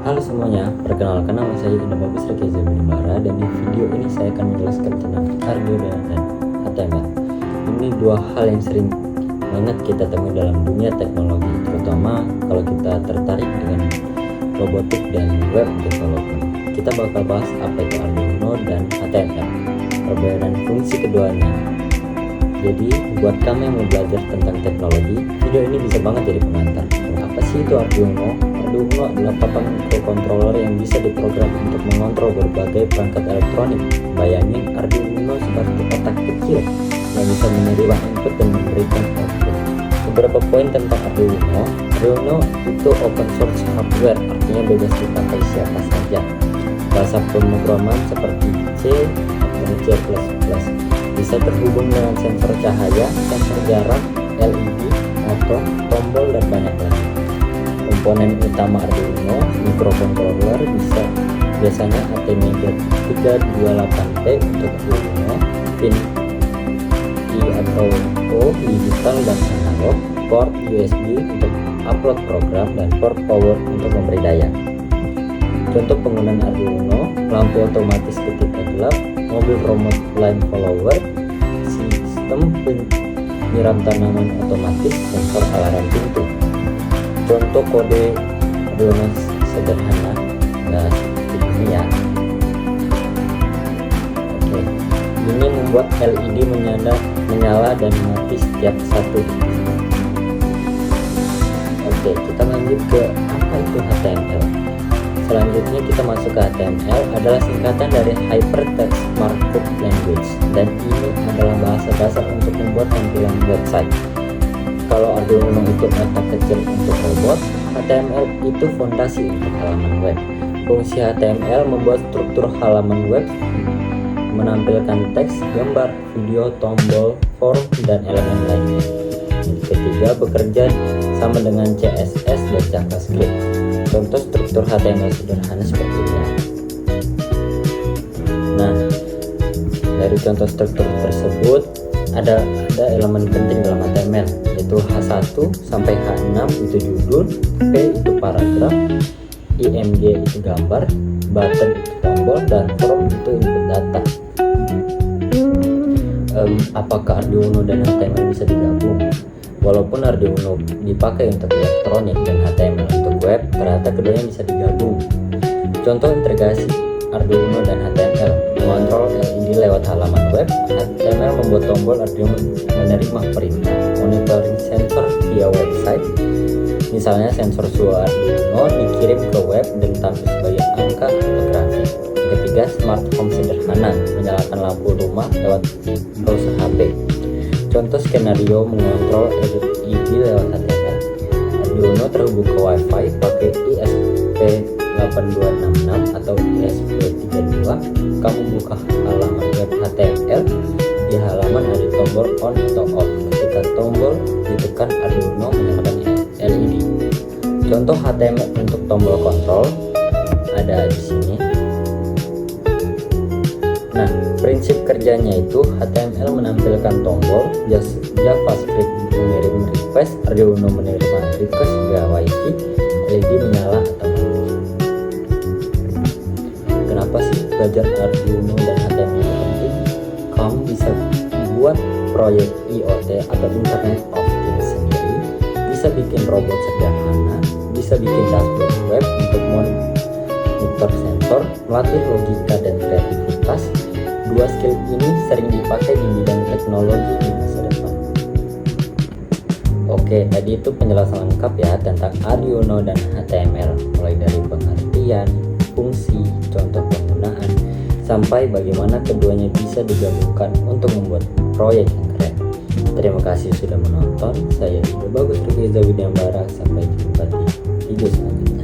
Halo semuanya, perkenalkan nama saya Indah Bagus Rekeza Bimara, dan di video ini saya akan menjelaskan tentang Arduino dan HTML. Ini dua hal yang sering banget kita temui dalam dunia teknologi, terutama kalau kita tertarik dengan robotik dan web development. Kita bakal bahas apa itu Arduino dan HTML, perbedaan fungsi keduanya. Jadi buat kamu yang mau belajar tentang teknologi, video ini bisa banget jadi pengantar. Apa sih itu Arduino? Arduino adalah papan microcontroller yang bisa diprogram untuk mengontrol berbagai perangkat elektronik. Bayangin Arduino seperti otak kecil yang bisa menerima input dan memberikan output. Beberapa poin tentang Arduino. Arduino itu open source hardware, artinya bebas dipakai siapa saja. Bahasa pemrograman seperti C atau C++ bisa terhubung dengan sensor cahaya, sensor jarak, LED, motor, tombol, dan banyak lagi. Komponen utama Arduino microcontroller biasanya ATmega328P untuk Arduino, pin I atau O digital dan analog, port USB untuk upload program, dan port power untuk memberi daya. Contoh penggunaan Arduino: lampu otomatis ketika gelap, mobil remote line follower, sistem penyiram tanaman otomatis, sensor alarm pintu. Contoh kode Arduino sederhana, nah ini ya. Oke, ini membuat LED menyala dan mati setiap satu. Oke, kita lanjut ke apa itu HTML. Selanjutnya kita masuk ke HTML, adalah singkatan dari Hypertext Markup Language, dan ini adalah bahasa dasar untuk membuat tampilan website. Kalau Arduino itu otak kecil untuk robot, HTML itu fondasi untuk halaman web. Fungsi HTML membuat struktur halaman web, menampilkan teks, gambar, video, tombol, form, dan elemen lainnya. Ketiga, bekerja sama dengan CSS dan JavaScript. Contoh struktur HTML sederhana seperti ini. Nah, dari contoh struktur tersebut ada elemen penting dalam HTML, yaitu H1 sampai H6 itu judul, P itu paragraf, IMG itu gambar, button itu tombol, dan form itu input data. Apakah Arduino dan HTML bisa digabung? Walaupun Arduino dipakai untuk elektronik dan HTML untuk web, ternyata keduanya bisa digabung. Contoh integrasi Arduino dan HTML: mengontrol LED lewat halaman web. HTML membuat tombol Arduino menerima perintah. Monitoring sensor via website, misalnya sensor suhu Arduino dikirim ke web dan tampil sebagai angka atau grafik. Ketiga, smart home sederhana, menyalakan lampu rumah lewat browser HP. Contoh skenario mengontrol LED lewat HTML. Arduino terhubung ke Wi-Fi pakai ESP8266 atau ESP32. Kamu buka halaman web HTML, di halaman ada tombol on atau off. Ketika tombol ditekan, Arduino menyalakan LED. Contoh HTML untuk tombol kontrol ada di sini. Nah, prinsip kerjanya itu HTML menampilkan tombol, JavaScript mengirim request, Arduino menerima request via Wi-Fi, LED menyala atau mati. Kenapa sih belajar Arduino dan HTML itu penting? Kamu bisa buat proyek IoT atau Internet of Things sendiri, bisa bikin robot sederhana, bisa bikin dashboard web untuk monitor sensor, melatih logika dan kreativitas. Dua skill ini sering dipakai di bidang teknologi di masa depan. Oke, tadi itu penjelasan lengkap ya tentang Arduino dan HTML, mulai dari pengertian, fungsi, contoh penggunaan, sampai bagaimana keduanya bisa digabungkan untuk membuat proyek yang keren. Terima kasih sudah menonton. Saya Indah Bagus Rekeza Bimara. Sampai jumpa di video selanjutnya.